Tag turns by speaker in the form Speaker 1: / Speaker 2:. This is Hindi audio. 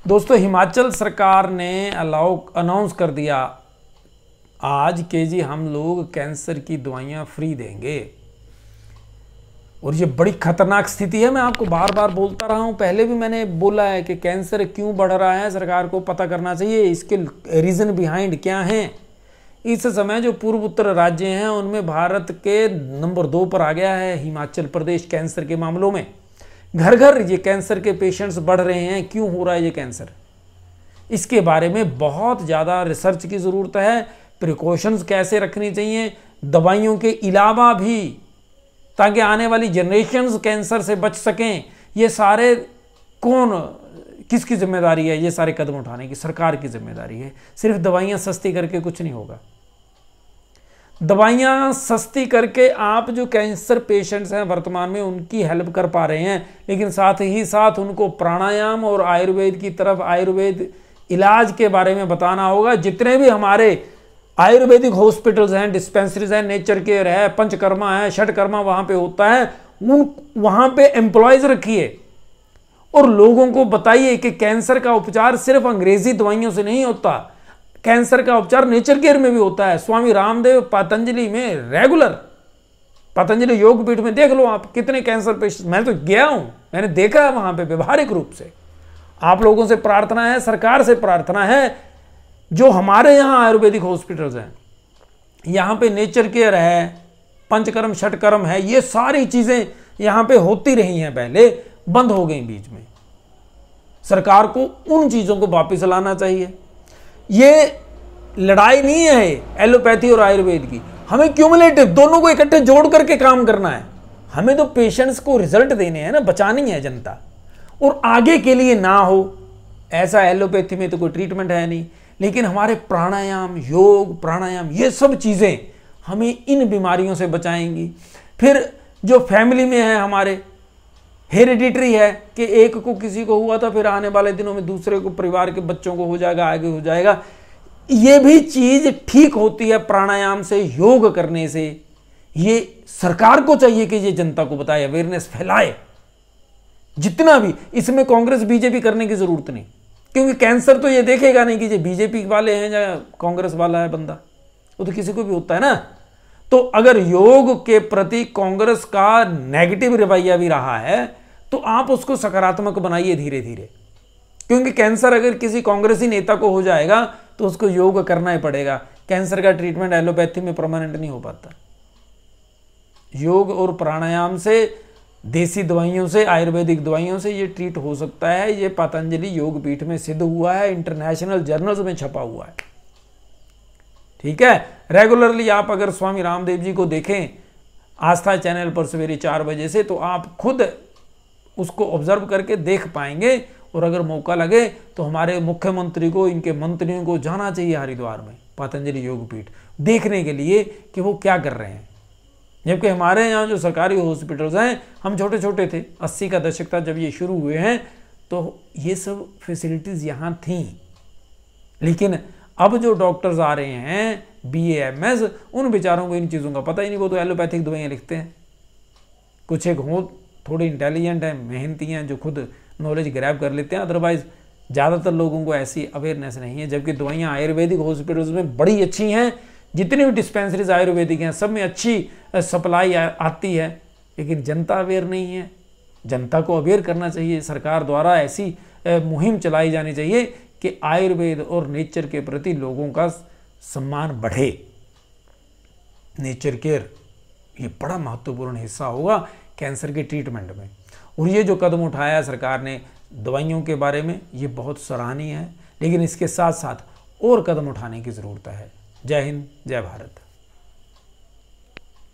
Speaker 1: दोस्तों, हिमाचल सरकार ने अनाउंस कर दिया आज के जी हम लोग कैंसर की दवाइयाँ फ्री देंगे। और ये बड़ी खतरनाक स्थिति है। मैं आपको बार बार बोलता रहा हूँ, पहले भी मैंने बोला है कि कैंसर क्यों बढ़ रहा है, सरकार को पता करना चाहिए इसके रीज़न बिहाइंड क्या हैं। इस समय जो पूर्व उत्तर राज्य हैं उनमें भारत के नंबर 2 पर आ गया है हिमाचल प्रदेश कैंसर के मामलों में। घर घर ये कैंसर के पेशेंट्स बढ़ रहे हैं। क्यों हो रहा है ये कैंसर, इसके बारे में बहुत ज़्यादा रिसर्च की ज़रूरत है। प्रिकॉशंस कैसे रखनी चाहिए दवाइयों के अलावा भी, ताकि आने वाली जनरेशन्स कैंसर से बच सकें। ये सारे किसकी जिम्मेदारी है? ये सारे कदम उठाने की सरकार की जिम्मेदारी है। सिर्फ दवाइयाँ सस्ती करके कुछ नहीं होगा। दवाइयाँ सस्ती करके आप जो कैंसर पेशेंट्स हैं वर्तमान में उनकी हेल्प कर पा रहे हैं, लेकिन साथ ही साथ उनको प्राणायाम और आयुर्वेद की तरफ, आयुर्वेद इलाज के बारे में बताना होगा। जितने भी हमारे आयुर्वेदिक हॉस्पिटल्स हैं, डिस्पेंसरीज हैं, नेचर केयर है, पंचकर्मा है, षटकर्मा वहाँ पे होता है, वहाँ पे एम्प्लॉयज़ रखिए और लोगों को बताइए कि कैंसर का उपचार सिर्फ अंग्रेजी दवाइयों से नहीं होता, कैंसर का उपचार नेचर केयर में भी होता है। स्वामी रामदेव पतंजलि में रेगुलर, पतंजलि योग पीठ में देख लो आप कितने कैंसर पेशेंट, मैं तो गया हूं, मैंने देखा है वहां पे व्यवहारिक रूप से। आप लोगों से प्रार्थना है, सरकार से प्रार्थना है, जो हमारे यहाँ आयुर्वेदिक हॉस्पिटल्स हैं, यहाँ पे नेचर केयर है, पंचकर्म षटकर्म है, ये सारी चीजें यहाँ पे होती रही हैं, पहले बंद हो गई बीच में। सरकार को उन चीजों को वापस लाना चाहिए। ये लड़ाई नहीं है एलोपैथी और आयुर्वेद की, हमें क्यूमुलेटिव दोनों को इकट्ठे जोड़ करके काम करना है। हमें तो पेशेंट्स को रिजल्ट देने हैं ना, बचानी है जनता, और आगे के लिए ना हो ऐसा। एलोपैथी में तो कोई ट्रीटमेंट है नहीं, लेकिन हमारे प्राणायाम, योग प्राणायाम, ये सब चीजें हमें इन बीमारियों से बचाएंगी। फिर जो फैमिली में है हमारे, हेरिडिटरी है कि एक को किसी को हुआ था, फिर आने वाले दिनों में दूसरे को, परिवार के बच्चों को हो जाएगा, आगे हो जाएगा। ये भी चीज ठीक होती है प्राणायाम से, योग करने से। ये सरकार को चाहिए कि ये जनता को बताए, अवेयरनेस फैलाए जितना भी। इसमें कांग्रेस बीजेपी करने की जरूरत नहीं, क्योंकि कैंसर तो ये देखेगा नहीं कि ये बीजेपी वाले हैं या कांग्रेस वाला है बंदा, वो तो किसी को भी होता है ना। तो अगर योग के प्रति कांग्रेस का नेगेटिव रवैया भी रहा है तो आप उसको सकारात्मक बनाइए धीरे धीरे, क्योंकि कैंसर अगर किसी कांग्रेसी नेता को हो जाएगा तो उसको योग करना ही पड़ेगा। कैंसर का ट्रीटमेंट एलोपैथी में परमानेंट नहीं हो पाता। योग और प्राणायाम से, देसी दवाइयों से, आयुर्वेदिक दवाइयों से ये ट्रीट हो सकता है। ये पतंजलि योग पीठ में सिद्ध हुआ है, इंटरनेशनल जर्नल्स में छपा हुआ है। ठीक है, रेगुलरली आप अगर स्वामी रामदेव जी को देखें आस्था चैनल पर सवेरे 4 बजे से, तो आप खुद उसको ऑब्जर्व करके देख पाएंगे। और अगर मौका लगे तो हमारे मुख्यमंत्री को, इनके मंत्रियों को जाना चाहिए हरिद्वार में पतंजलि योग पीठ, देखने के लिए कि वो क्या कर रहे हैं। जबकि हमारे यहाँ जो सरकारी हॉस्पिटल्स हैं, हम छोटे छोटे थे, 80 का दशक था जब ये शुरू हुए हैं, तो ये सब फैसिलिटीज़ यहाँ थी। लेकिन अब जो डॉक्टर्स आ रहे हैं BAMS, उन बेचारों को इन चीज़ों का पता ही नहीं। वो तो एलोपैथिक दवाइयाँ लिखते हैं। कुछ एक हो थोड़े इंटेलिजेंट हैं, मेहनती हैं, जो खुद नॉलेज ग्रैब कर लेते हैं, अदरवाइज ज़्यादातर लोगों को ऐसी अवेयरनेस नहीं है। जबकि दवाइयाँ आयुर्वेदिक हॉस्पिटल्स में बड़ी अच्छी हैं, जितनी भी डिस्पेंसरीज आयुर्वेदिक हैं सब में अच्छी सप्लाई आती है, लेकिन जनता अवेयर नहीं है। जनता को अवेयर करना चाहिए। सरकार द्वारा ऐसी मुहिम चलाई जानी चाहिए कि आयुर्वेद और नेचर के प्रति लोगों का सम्मान बढ़े। नेचर केयर ये बड़ा महत्वपूर्ण हिस्सा होगा कैंसर के ट्रीटमेंट में। और ये जो कदम उठाया है सरकार ने दवाइयों के बारे में, ये बहुत सराहनीय है, लेकिन इसके साथ साथ और कदम उठाने की ज़रूरत है। जय हिंद, जय भारत।